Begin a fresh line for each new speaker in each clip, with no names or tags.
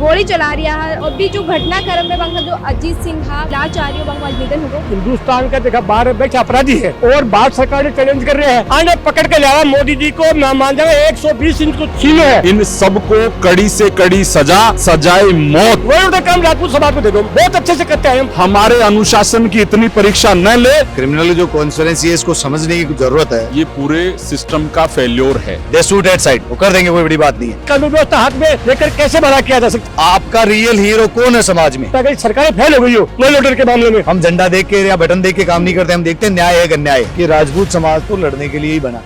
गोली चला रहा है और भी जो घटनाक्रम में बंगा जो अजीत सिंह था लाचार्य बंगा निधन हो गया।
हिंदुस्तान का देखा बाहर बैठे अपराधी है और भारत सरकार ने चैलेंज कर रहे हैं आने पकड़ के लाया मोदी जी को ना मान जाए 120 इंच को छीनो है।
इन सबको कड़ी से कड़ी सजा सजाए मौत
वही काम राजपूत समाज को दे दो, बहुत अच्छे से करते हैं।
हमारे अनुशासन की इतनी परीक्षा न ले।
क्रिमिनल जो कॉन्स्पिरेसी है इसको समझने की जरूरत है।
ये पूरे सिस्टम का फेल्योर है।
दे शूट एट साइड, वो कर देंगे, कोई बड़ी बात नहीं है।
कानून व्यवस्था हाथ में लेकर कैसे भला किया जा सकता?
आपका रियल हीरो कौन है समाज में?
अगर सरकारें फेल हो गई हो लॉ एंड ऑर्डर के मामले में,
हम झंडा देख के या बटन देख के काम नहीं करते, हम देखते हैं न्याय है अन्याय कि राजपूत समाज को लड़ने के लिए ही बना।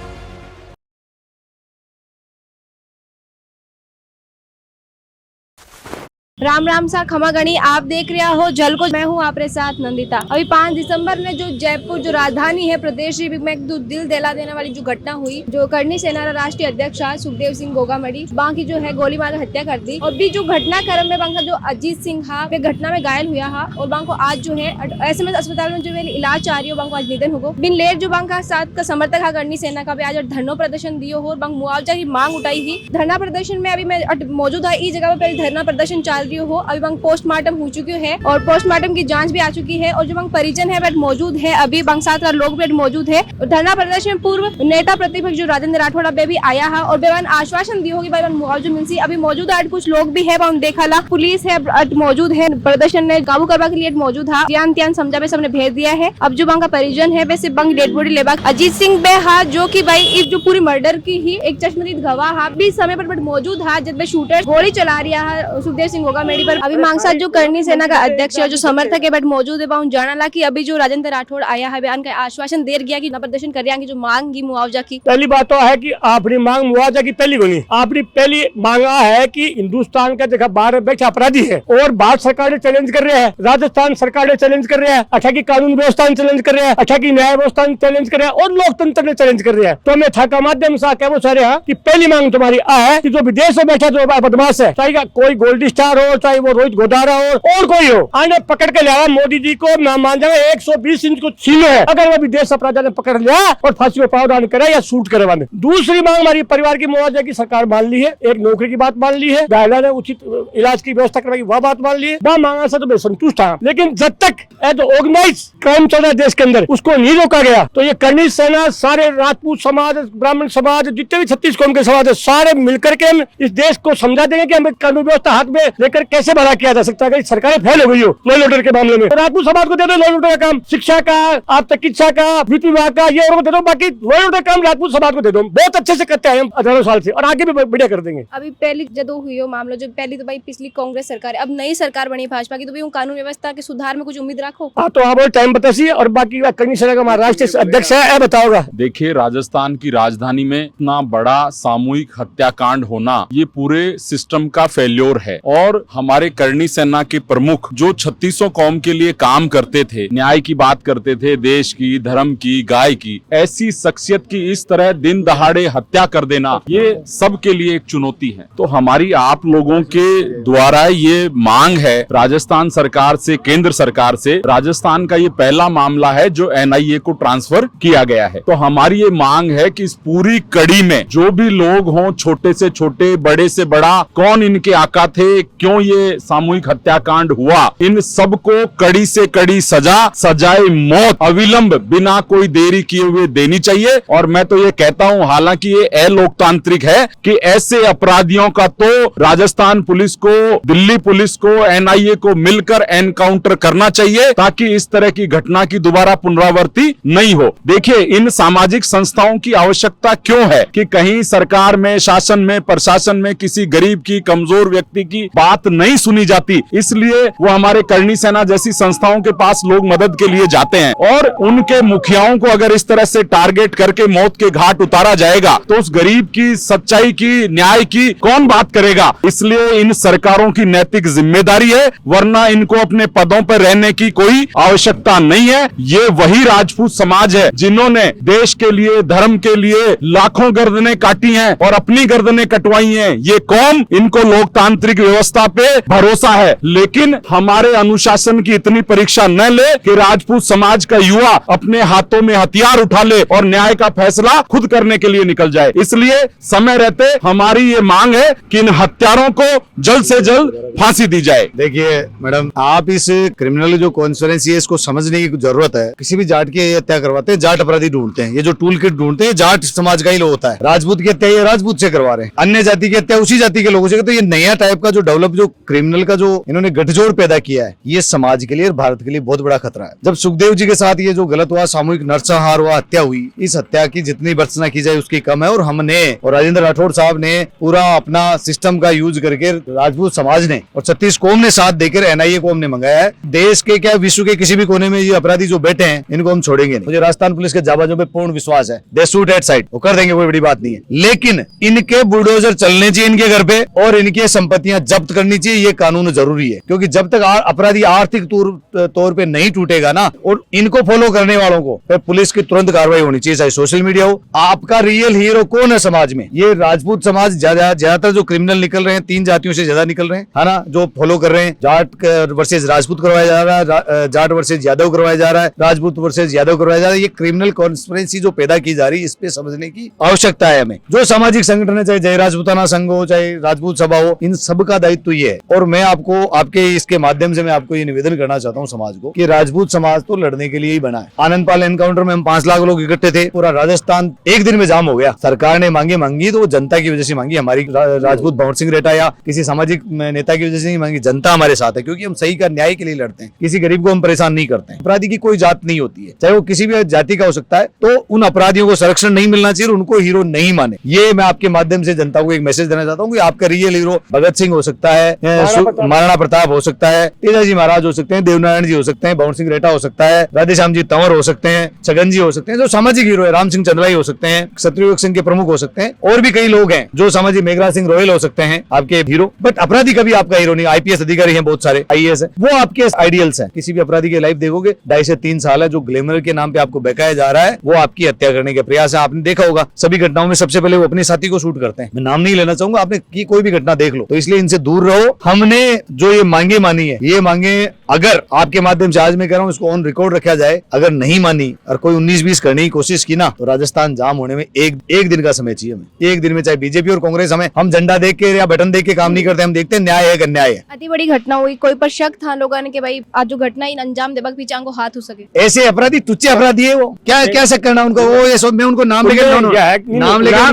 राम राम सा खमा गणी, आप देख रहे हो जल को। मैं हूँ आपके साथ नंदिता। अभी 5 दिसंबर ने जो जयपुर जो राजधानी है प्रदेश में दिल दहला देने वाली जो घटना हुई, जो करनी सेना राष्ट्रीय अध्यक्ष सुखदेव सिंह गोगामड़ी बाकी जो है गोली मार हत्या कर दी। और भी जो घटनाक्रम में बंगा जो अजीत सिंह था वे घटना में घायल हुआ है और बांको आज जो है SMS अस्पताल में जो इलाज चाह रही हो, बांको आज निधन होगा। बिन लेट जो बांका साथ का समर्थक है करनी सेना का भी आज धरना प्रदर्शन दियो हो और बांग मुआवजा की मांग उठाई ही। धरना प्रदर्शन में अभी मैं मौजूद है इस जगह पे धरना प्रदर्शन चल हो। अभी बंग पोस्टमार्टम हो चुकी है और पोस्टमार्टम की जांच भी आ चुकी है और जो बंग परिजन है वह मौजूद है, अभी बंग साथ का लोग भी मौजूद है। और धरना प्रदर्शन में पूर्व नेता प्रतिपक्ष जो राजेंद्र राठौड़ भी आया है और बेवन आश्वासन दी होगी भाई मुआवजा मिलसी। अभी मौजूद है कुछ लोग भी है देखा ला, पुलिस है मौजूद है, प्रदर्शन ने काबू करवा के लिए मौजूद है। ज्ञान त्यान समझा पे सबने भेज दिया है। अब जो बंग का परिजन है वैसे बंग डेड बॉडी लेबा अजीत सिंह बेहा जो की भाई इस जो पूरी मर्डर की ही एक चश्मदीद गवाह भी समय पर मौजूद है जब शूटर गोली चला रहा है सुखदेव सिंह गोगामेडी पर। अभी मांगसाद जो करनी सेना का अध्यक्ष है जो समर्थक है बट मौजूद है जाना ला कि अभी जो राजेंद्र राठौड़ आया है बयान का आश्वासन दे गया कि प्रदर्शन कर की जो मांग की मुआवजा की।
पहली बात तो है कि आपने मांग मुआवजा की पहली बनी, आपने पहली मांगा है कि हिंदुस्तान का देखा बाहर बैठे अपराधी है और भारत सरकार ने चैलेंज कर रहे हैं, राजस्थान सरकार ने चैलेंज कर रहे हैं, अच्छा की कानून व्यवस्था ने चैलेंज कर रहे हैं, अच्छा की न्याय व्यवस्था ने चैलेंज कर रहे हैं और लोकतंत्र ने चैलेंज कर रहे हैं। तो मैं था का माध्यम से क्या वो सारे कि पहली मांग तुम्हारी है कि जो विदेश में बैठा जो बदमाश है, चाहे कोई गोल्ड स्टार हो, चाहे वो रोहित गोदारा हो और कोई हो, आने पकड़ के लाया मोदी जी को ना मान जाए 120 इंच को छीनो है। अगर वो विदेश अपराध ने पकड़ लिया और फांसी को प्रावधान करा या शूट करवाने। दूसरी मांग हमारी परिवार की मुआवजा की सरकार मान ली है, एक नौकरी की बात मान ली है, घायलों ने उचित इलाज की व्यवस्था करवाई वह बात मान ली है, वह मांगा से तो मैं संतुष्ट था। लेकिन जब तक ऑर्गेनाइज क्राइम चल रहा है देश के अंदर उसको नहीं रोका गया तो ये करनी सेना सारे राजपूत समाज, ब्राह्मण समाज, जितने भी 36 कौम के समाज है सारे मिलकर के हम इस देश को समझा देंगे कि हमें कानून व्यवस्था हाथ में लेकर कैसे भला किया जा सकता है। सरकारें फेल हो गई हो लॉ एंड ऑर्डर के मामले में, तो राजपूत समाज को दे दो लॉ एंड ऑर्डर का काम, शिक्षा का, आप चिकित्सा का, वित्त विभाग का, ये और दे दो, बाकी लॉ एंड ऑर्डर काम राजपूत समाज को दे दो। बहुत अच्छे से करते हैं हम 18 साल से और आगे भी बढ़िया कर देंगे।
अभी पहली जब हुई हो मामला जो पहली तो भाई पिछली कांग्रेस सरकार है, अब नई सरकार बनी भाजपा की, तो भाई कानून व्यवस्था के सुधार में कुछ उम्मीद रखो।
हाँ तो आप टाइम बताइए और बाकी करनी सेना का हमारा राष्ट्रीय अध्यक्ष है बताओगा।
देखिए, राजस्थान की राजधानी में इतना बड़ा सामूहिक हत्याकांड होना ये पूरे सिस्टम का फेल्योर है और हमारे करनी सेना के प्रमुख जो 36 कौम के लिए काम करते थे, न्याय की बात करते थे, देश की, धर्म की, गाय की, ऐसी शख्सियत की इस तरह दिन दहाड़े हत्या कर देना ये सबके लिए एक चुनौती है। तो हमारी आप लोगों के द्वारा ये मांग है राजस्थान सरकार से, केंद्र सरकार से। राजस्थान का ये पहला मामला है जो NIA को ट्रांसफर किया गया है। तो हमारी ये मांग है कि इस पूरी कड़ी में जो भी लोग हों, छोटे से छोटे, बड़े से बड़ा, कौन इनके आका थे, क्यों ये सामूहिक हत्याकांड हुआ, इन सबको कड़ी से कड़ी सजा सजाए मौत अविलंब बिना कोई देरी किए हुए देनी चाहिए। और मैं तो ये कहता हूं, हालांकि ये अलोकतांत्रिक है कि ऐसे अपराधियों का तो राजस्थान पुलिस को, दिल्ली पुलिस को, NIA को मिलकर एनकाउंटर करना चाहिए ताकि इस तरह की घटना की दोबारा पुनरावृत्ति नहीं हो। देखिए, इन सामाजिक संस्थाओं की आवश्यकता क्यों है कि कहीं सरकार में, शासन में, प्रशासन में किसी गरीब की, कमजोर व्यक्ति की बात नहीं सुनी जाती, इसलिए वो हमारे करनी सेना जैसी संस्थाओं के पास लोग मदद के लिए जाते हैं। और उनके मुखियाओं को अगर इस तरह से टारगेट करके मौत के घाट उतारा जाएगा तो उस गरीब की, सच्चाई की, न्याय की कौन बात करेगा। इसलिए इन सरकारों की नैतिक जिम्मेदारी है, वरना इनको अपने पदों पर रहने की कोई आवश्यकता नहीं है। ये वही राजपूत समाज है जिन्होंने देश के लिए, धर्म के लिए लाखों गर्दनें काटी हैं और अपनी गर्दनें कटवाई हैं। ये कौम इनको लोकतांत्रिक व्यवस्था पे भरोसा है, लेकिन हमारे अनुशासन की इतनी परीक्षा न ले कि राजपूत समाज का युवा अपने हाथों में हथियार उठा ले और न्याय का फैसला खुद करने के लिए निकल जाए। इसलिए समय रहते हमारी ये मांग है कि इन हत्यारों को जल्द से जल्द फांसी दी जाए।
देखिए मैडम, आप इस क्रिमिनल जो कॉन्स्पिरेंसी है इसको समझने की जरूरत है। किसी भी जाट की हत्या करवाते हैं, जाट अपराधी ढूंढते हैं। ये जो टूल किट ढूंढते हैं जाट समाज का ही लोग होता है। राजपूत की हत्या ये राजपूत से करवा रहे हैं, अन्य जाति की हत्या उसी जाति के लोगों से। तो ये नया टाइप का जो डेवलप जो क्रिमिनल का जो इन्होंने गठजोड़ पैदा किया है, ये समाज के लिए और भारत के लिए बहुत बड़ा खतरा है। जब सुखदेव जी के साथ ये जो गलत हुआ, सामूहिक नरसंहार हुआ, हत्या हुई, इस हत्या की जितनी भर्त्सना की जाए उसकी कम है। और हमने और राजेंद्र राठौड़ साहब ने पूरा अपना सिस्टम का यूज करके राजपूत समाज ने और 36 कौम ने साथ देकर एनआईए को हमने मंगाया है। देश के क्या विश्व के किसी भी कोने में ये अपराधी जो बैठे हैं इनको हम छोड़ेंगे नहीं। मुझे राजस्थान पुलिस के जाबाजों पे पूर्ण विश्वास है, दे शूट एट साइट, वो कर देंगे, कोई बड़ी बात नहीं है। लेकिन इनके बुलडोजर चलने चाहिए इनके घर पे और इनकी संपत्तियां जब्त करनी चाहिए। ये कानून जरूरी है, क्योंकि जब तक अपराधी आर्थिक तौर पे नहीं टूटेगा ना, और इनको फॉलो करने वालों को पुलिस की तुरंत कार्रवाई होनी चाहिए, चाहे सोशल मीडिया हो। आपका रियल हीरो कौन है समाज में? ये राजपूत समाज। ज्यादातर जो क्रिमिनल निकल रहे हैं 3 जातियों से ज्यादा निकल रहे हैं, है ना, जो फॉलो कर रहे हैं। जाट वर्सेस राजपूत करवाया जा रहा है, जाट वर्सेस यादव करवाया जा रहा है, राजपूत वर्सेस यादव करवाया जा रहा है। ये क्रिमिनल कॉन्स्पिरेंसी जो पैदा की जा रही है, इस पे समझने की आवश्यकता है हमें। जो सामाजिक संगठन है, चाहे जय राजपूताना संघ हो, चाहे राजपूत सभा हो, इन सब का दायित्व ये है। और मैं आपको आपके इसके माध्यम से मैं आपको ये निवेदन करना चाहता हूँ समाज को कि राजपूत समाज तो लड़ने के लिए ही बना है। आनंदपाल एनकाउंटर में हम 5 लाख लोग इकट्ठे थे, पूरा राजस्थान एक दिन में जाम हो गया। सरकार ने मांगी तो वो जनता की वजह से मांगी, हमारी राजपूत भंवर सिंह रेटा या किसी सामाजिक नेता की वजह से नहीं मांगी। जनता हमारे साथ है, क्योंकि हम सही का न्याय के लिए लड़ते हैं। किसी गरीब को हम परेशान नहीं करते हैं। अपराधी की कोई जात नहीं होती है, चाहे वो किसी भी जाति का हो सकता है। तो उन अपराधियों को संरक्षण नहीं मिलना चाहिए और उनको हीरो नहीं माने। ये मैं आपके माध्यम से जनता को एक मैसेज देना चाहता हूँ कि आपका रियल हीरो भगत सिंह हो सकता है, महाराणा प्रताप हो सकता है, तेजाजी महाराज हो सकते हैं, देवनारायण जी हो सकते हैं, भंवर सिंह रेटा हो सकता है, राधेश्याम जी तंवर हो सकते हैं, छगन जी हो सकते हैं, जो सामाजिक हीरो है, राम सिंह चंद्राई हो सकते हैं, क्षत्रिय संघ के प्रमुख हो सकते हैं, और भी कई लोग हैं जो सामाजिक, मेघराज सिंह रोयल हो सकते हैं आपके हीरो। बट अपराधी कभी आपका हीरो नहीं। आईपीएस अधिकारी हैं बहुत सारे, आईएएस है, वो आपके आइडियल्स हैं। किसी भी अपराधी के लाइफ देखोगे 2.5 से 3 साल है जो ग्लैमर के नाम पे आपको बहकाया जा रहा है, वो आपकी हत्या करने के प्रयास है। आपने देखा होगा सभी घटनाओं में सबसे पहले वो अपने साथी को शूट करते हैं। मैं नाम नहीं लेना चाहूंगा, आपने की कोई भी घटना देख लो। तो इसलिए इनसे दूर रहो। हमने जो ये मांगे मानी है, ये मांगे अगर आपके माध्यम से आज मैं कह रहा हूँ इसको ऑन रिकॉर्ड रखा जाए, अगर नहीं मानी और कोई 19-20 करने की कोशिश की ना, तो राजस्थान जाम होने में एक दिन का समय चाहिए हमें। एक दिन में, चाहे बीजेपी और कांग्रेस, हम झंडा देख के या बटन देख के काम नहीं करते। हम देखते हैं न्याय है कि अन्याय है।
अति बड़ी घटना हुई, कोई पर शक था लोगों ने कि भाई आज जो घटना इन अंजाम देबक पीछे को हाथ हो सके।
ऐसे अपराधी तुच्छ अपराधी है, वो क्या शक करना उनको। वो ये सब मैं उनको नाम लेकर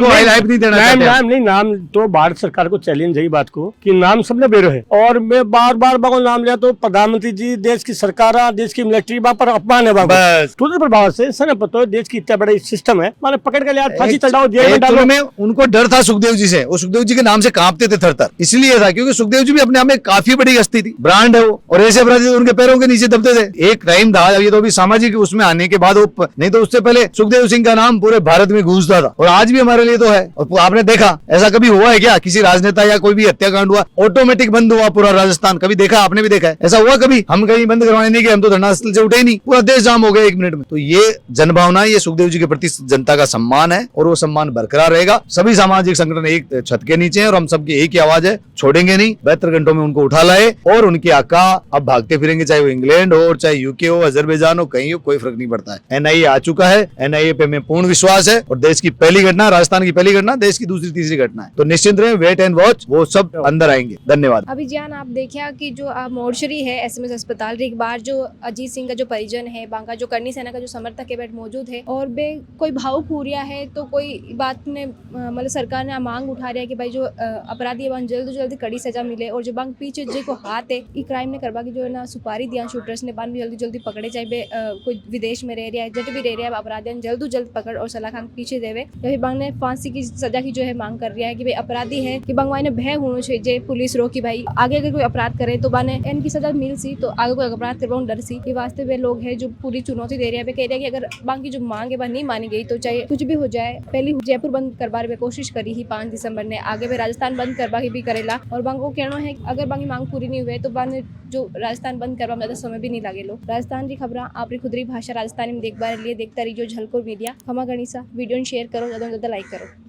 हाईलाइट नहीं देना चाहते।
नाम नहीं, नाम तो भारत सरकार को चैलेंज है ये बात को कि नाम सबने बेरो है। और मैं बार बार नाम लिया तो प्रधानमंत्री जी, देश की सरकार, देश की मिलिट्री पर अपमान है। तुरंत प्रभाव से सर पता है देश की इतना बड़ा सिस्टम है, माने पकड़ के लिया फांसी चढ़ाओ, जेल में डालो।
में उनको डर था सुखदेव जी से, वो सुखदेव जी के नाम से कांपते थे थर-थर। इसलिए था क्योंकि सुखदेव जी भी अपने आप में काफी बड़ी हस्ती थी, ब्रांड है वो। और ऐसे अपराधी उनके पैरों के नीचे दबते थे। एक टाइम था, ये तो अभी सामाजिक उसमें आने के बाद, नहीं तो उससे पहले सुखदेव सिंह का नाम पूरे भारत में गूंजता था। और आज भी हमारे लिए तो है। और आपने देखा ऐसा कभी हुआ है क्या, किसी राजनेता या कोई भी हत्याकांड हुआ ऑटोमेटिक बंद हुआ पूरा राजस्थान? कभी देखा? आपने भी देखा है ऐसा हुआ कभी? हम कहीं बंद करवाने नहीं गए, हम तो धरनास्थल से उठे ही नहीं, पूरा देश जाम हो गया 1 मिनट में। तो ये जनभावना, ये सुखदेव जी के प्रति जनता का सम्मान है और वो सम्मान बरकरार रहेगा। सभी सामाजिक संगठन एक छत के नीचे हैं और हम सबकी एक ही आवाज है, छोड़ेंगे नहीं। 72 घंटों में उनको उठा लाए और उनके आका अब भागते फिरेंगे, चाहे वो इंग्लैंड हो, चाहे यूके हो, अजरबैजान हो, कहीं हो, कोई फर्क नहीं पड़ता है। एनआईए आ चुका है, एनआईए पे हमें पूर्ण विश्वास है। और देश की पहली घटना, राजस्थान की पहली घटना, देश की दूसरी तीसरी घटना है। तो निश्चिंत रहे, वेट एंड वॉच, वो सब अंदर आएंगे। धन्यवाद।
अभी जान आप देखिए कि जो मोर्चरी है एसएमएस अस्पताल, एक बार जो अजीत सिंह का जो परिजन है, बांका जो करनी सेना का जो समर्थक है बैठ मौजूद है, और बे कोई भावुक हो रहा है। तो कोई बात ने मतलब सरकार ने मांग उठा रहा है कि भाई जो अपराधी है जल्द से जल्द कड़ी सजा मिले, और जो बांग पीछे जो को हाथ है ई क्राइम ने करवा की जो है ना सुपारी दिया शूटर्स ने, बान भी जल्दी जल्दी पकड़े, चाहे कोई विदेश में रह रहा है, जट भी रह रहा है, अपराधी जल्द से जल्द पकड़ और सलाह खान पीछे देवे। या फिर बांग ने फांसी की सजा की जो है मांग कर रहा है कि भाई अपराधी है कि बांग ने भय होना चाहिए पुलिस रो कि भाई आगे अगर कोई अपराध करे तो बाने इनकी सजा मिल सी, तो आगे कोई अपराध करवाऊँ डर सी। ये वास्ते वे लोग हैं जो पूरी चुनौती दे रहे हैं, कह रहे हैं कि अगर बांग की जो मांग है वह नहीं मानी गई तो चाहे कुछ भी हो जाए। पहले जयपुर बंद करवाने में कोशिश करी ही 5 दिसंबर ने, आगे में राजस्थान बंद करवा भी करेला। और बांग को कहना है अगर बांग की मांग पूरी नहीं हुई तो बांग जो राजस्थान बंद करवा में ज्यादा समय भी नहीं लगे लो। राजस्थान की खबर आपकी खुदरी भाषा राजस्थानी में देखते रहिए, देखता रहिए झलकोर मीडिया। खमा गणिसा वीडियो शेयर करो, ज्यादा से ज्यादा लाइक करो।